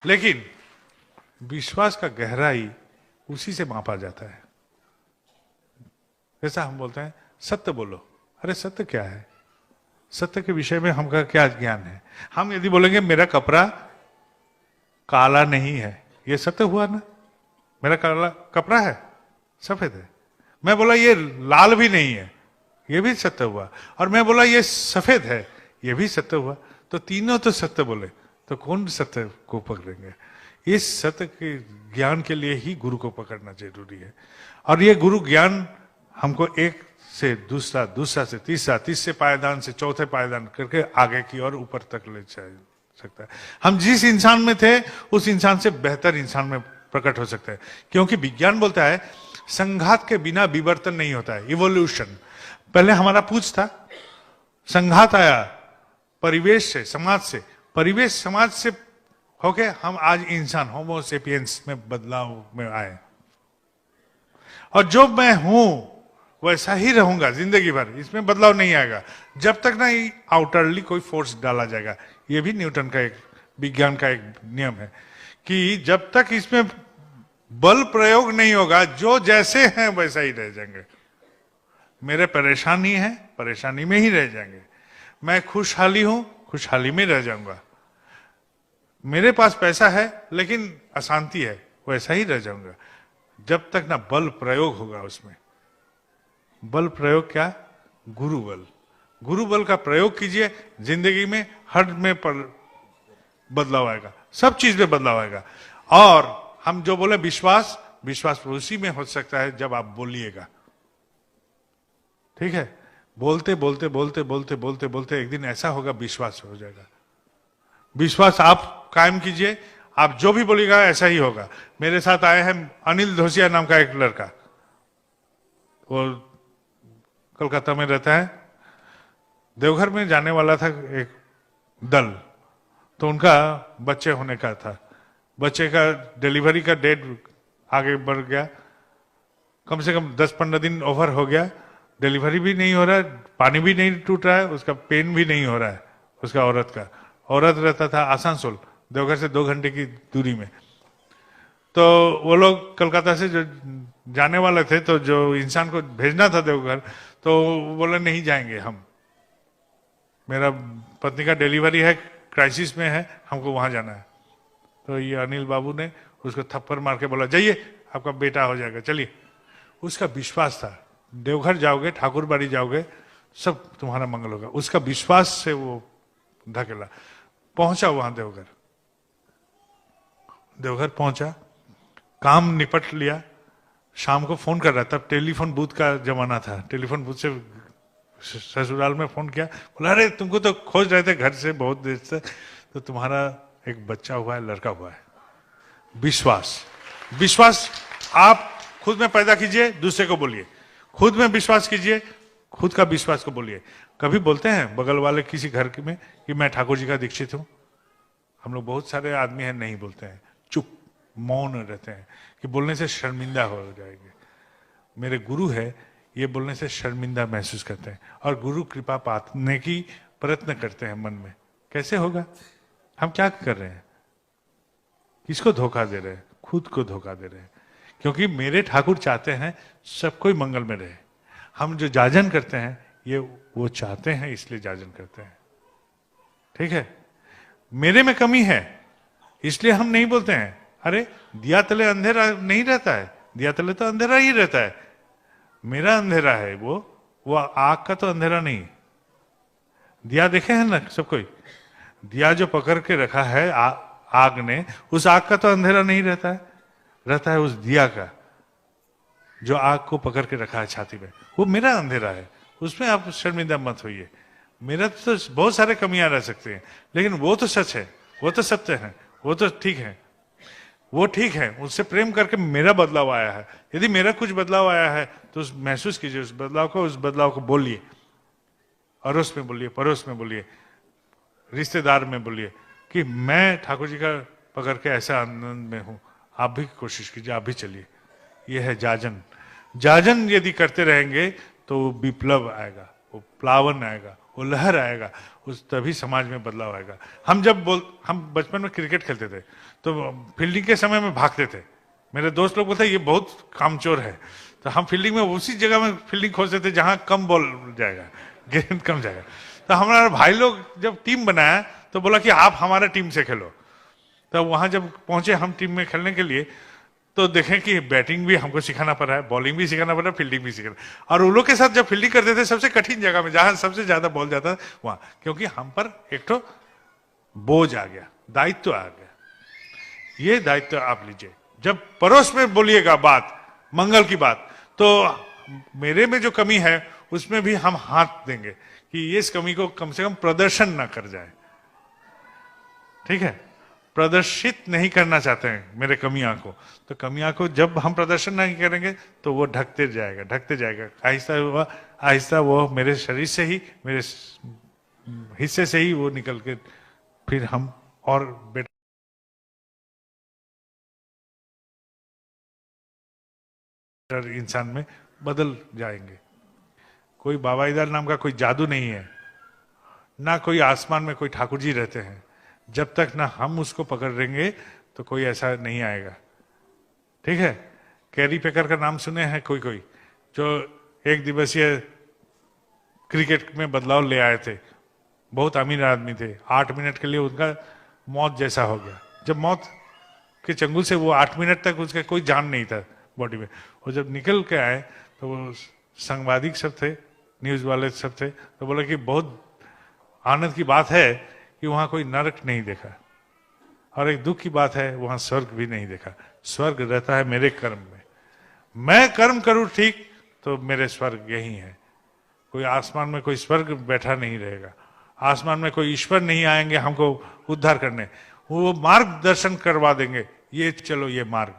लेकिन विश्वास का गहराई उसी से मापा जाता है। जैसा हम बोलते हैं सत्य बोलो, अरे सत्य क्या है? सत्य के विषय में हमका क्या ज्ञान है? हम यदि बोलेंगे मेरा कपड़ा काला नहीं है, ये सत्य हुआ ना? मेरा काला कपड़ा है, सफेद है। मैं बोला ये लाल भी नहीं है, ये भी सत्य हुआ। और मैं बोला ये सफेद है, ये भी सत्य हुआ। तो तीनों तो सत्य बोले, तो कौन सत्य को पकड़ेंगे? इस सत्य के ज्ञान के लिए ही गुरु को पकड़ना जरूरी है। और ये गुरु ज्ञान हमको एक से दूसरा, दूसरा से तीसरा, तीसरे पायदान से चौथे पायदान करके आगे की और ऊपर तक ले जा सकता है। हम जिस इंसान में थे उस इंसान से बेहतर इंसान में प्रकट हो सकता है, क्योंकि विज्ञान बोलता है संघात के बिना विवर्तन नहीं होता है, इवोल्यूशन। पहले हमारा पूछ था, संघात आया परिवेश से, समाज से, परिवेश समाज से होके हम आज इंसान होमो सेपियंस में बदलाव में आए। और जो मैं हूं वैसा ही रहूंगा जिंदगी भर, इसमें बदलाव नहीं आएगा जब तक ना आउटरली कोई फोर्स डाला जाएगा। ये भी न्यूटन का एक विज्ञान का एक नियम है कि जब तक इसमें बल प्रयोग नहीं होगा, जो जैसे हैं वैसा ही रह जाएंगे। मेरे परेशानी है, परेशानी में ही रह जाएंगे। मैं खुशहाली हूं, खुशहाली में रह जाऊंगा। मेरे पास पैसा है लेकिन अशांति है, वैसा ही रह जाऊंगा जब तक ना बल प्रयोग होगा उसमें। बल प्रयोग क्या? गुरु बल। गुरु बल का प्रयोग कीजिए जिंदगी में, हर में बदलाव आएगा, सब चीज में बदलाव आएगा। और हम जो बोले विश्वास, विश्वास उसी में हो सकता है जब आप बोलिएगा। ठीक है? बोलते बोलते बोलते बोलते बोलते बोलते एक दिन ऐसा होगा विश्वास हो जाएगा। विश्वास आप कायम कीजिए, आप जो भी बोलिएगा ऐसा ही होगा। मेरे साथ आए हैं अनिल धोसिया नाम का एक लड़का, वो कोलकाता में रहता है। देवघर में जाने वाला था एक दल, तो उनका बच्चे होने का था। बच्चे का डिलीवरी का डेट आगे बढ़ गया, कम से कम 10-15 दिन ओवर हो गया। डिलीवरी भी नहीं हो रहा है, पानी भी नहीं टूट रहा है, उसका पेन भी नहीं हो रहा है उसका औरत का। औरत रहता था आसनसोल, देवघर से 2 घंटे की दूरी में। तो वो लोग कलकत्ता से जो जाने वाले थे, तो जो इंसान को भेजना था देवघर, तो बोले नहीं जाएंगे हम, मेरा पत्नी का डिलीवरी है, क्राइसिस में है, हमको वहां जाना है। तो ये अनिल बाबू ने उसको थप्पड़ मार के बोला जाइए आपका बेटा हो जाएगा, चलिए। उसका विश्वास था देवघर जाओगे, ठाकुर बाड़ी जाओगे, सब तुम्हारा मंगल होगा। उसका विश्वास से वो धकेला, पहुंचा वहां देवघर। देवघर पहुंचा, काम निपट लिया, शाम को फोन कर रहा था। टेलीफोन बूथ का जमाना था, टेलीफोन बूथ से ससुराल में फोन किया, बोला अरे तुमको तो खोज रहे थे घर से बहुत देर से, तो तुम्हारा एक बच्चा हुआ है, लड़का हुआ है। विश्वास, विश्वास आप खुद में पैदा कीजिए, दूसरे को बोलिए। खुद में विश्वास कीजिए, खुद का विश्वास को बोलिए। कभी बोलते हैं बगल वाले किसी घर में कि मैं ठाकुर जी का दीक्षित हूं? हम लोग बहुत सारे आदमी हैं नहीं बोलते हैं, चुप मौन रहते हैं कि बोलने से शर्मिंदा हो जाएंगे। मेरे गुरु है, ये बोलने से शर्मिंदा महसूस करते हैं और गुरु कृपा पाने की प्रयत्न करते हैं मन में। कैसे होगा? हम क्या कर रहे हैं? किसको धोखा दे रहे हैं? खुद को धोखा दे रहे हैं। क्योंकि मेरे ठाकुर चाहते हैं सब कोई मंगल में रहे। हम जो जाजन करते हैं ये वो चाहते हैं, इसलिए जाजन करते हैं। ठीक है? मेरे में कमी है इसलिए हम नहीं बोलते हैं अरे दिया तले अंधेरा नहीं रहता है, दिया तले तो अंधेरा ही रहता है। मेरा अंधेरा है वो आग का तो अंधेरा नहीं। दिया देखे हैं ना सब कोई, दिया जो पकड़ के रखा है आग ने, उस आग का तो अंधेरा नहीं रहता है, रहता है उस दिया का जो आग को पकड़ के रखा है छाती में। वो मेरा अंधेरा है, उसमें आप शर्मिंदा मत होइए। मेरा तो बहुत सारे कमियां रह सकते हैं, लेकिन वो तो सच है, वो तो सत्य है, वो तो ठीक है, वो ठीक है। उससे प्रेम करके मेरा बदलाव आया है। यदि मेरा कुछ बदलाव आया है तो उस महसूस कीजिए उस बदलाव को बोलिए, अड़ोस में बोलिए, पड़ोस में बोलिए, रिश्तेदार में बोलिए कि मैं ठाकुर जी का पकड़ के ऐसा आनंद में हूं, आप भी कोशिश कीजिए, आप भी चलिए। यह है जाजन। जाजन यदि करते रहेंगे तो विप्लव आएगा, वो प्लावन आएगा, वो लहर आएगा, उस तभी समाज में बदलाव आएगा। हम बचपन में क्रिकेट खेलते थे तो फील्डिंग के समय में भागते थे। मेरे दोस्त लोग बोलते ये बहुत कामचोर है, तो हम फील्डिंग में उसी जगह में फील्डिंग खोजते थे जहां कम बॉल जाएगा, गेंद कम जाएगा। तो हमारे भाई लोग जब टीम बनाया तो बोला कि आप हमारे टीम से खेलो। तो वहां जब पहुंचे हम टीम में खेलने के लिए, तो देखें कि बैटिंग भी हमको सिखाना पड़ रहा है, बॉलिंग भी सिखाना पड़ रहा है, फील्डिंग भी सिखाना। और उन लोग के साथ जब फील्डिंग करते थे सबसे कठिन जगह में जहां सबसे ज्यादा बॉल जाता था वहां, क्योंकि हम पर एक तो बोझ आ गया, दायित्व आ गया। ये दायित्व आप लीजिए, जब पड़ोस में बोलिएगा बात, मंगल की बात, तो मेरे में जो कमी है उसमें भी हम हाथ देंगे कि इस कमी को कम से कम प्रदर्शन ना कर जाए। ठीक है, प्रदर्शित नहीं करना चाहते हैं मेरे कमियां को, तो कमियां को जब हम प्रदर्शन नहीं करेंगे तो वो ढकते जाएगा, आहिस्ता वो मेरे शरीर से ही, मेरे हिस्से से ही वो निकल के फिर हम और बेटर इंसान में बदल जाएंगे। कोई बाबा इधर नाम का कोई जादू नहीं है, ना कोई आसमान में कोई ठाकुर जी रहते हैं। जब तक ना हम उसको पकड़ेंगे तो कोई ऐसा नहीं आएगा। ठीक है, कैरी पेकर का नाम सुने हैं कोई कोई, जो एक दिवसीय क्रिकेट में बदलाव ले आए थे, बहुत अमीर आदमी थे। 8 मिनट के लिए उनका मौत जैसा हो गया। जब मौत के चंगुल से वो 8 मिनट तक उसका कोई जान नहीं था बॉडी में, वो जब निकल के आए तो वो सांबादिक सब थे, न्यूज वाले सब थे, तो बोले कि बहुत आनंद की बात है कि वहां कोई नरक नहीं देखा, और एक दुख की बात है वहां स्वर्ग भी नहीं देखा। स्वर्ग रहता है मेरे कर्म में, मैं कर्म करूं ठीक तो मेरे स्वर्ग यही है। कोई आसमान में कोई स्वर्ग बैठा नहीं रहेगा, आसमान में कोई ईश्वर नहीं आएंगे हमको उद्धार करने, वो मार्गदर्शन करवा देंगे, ये चलो ये मार्ग।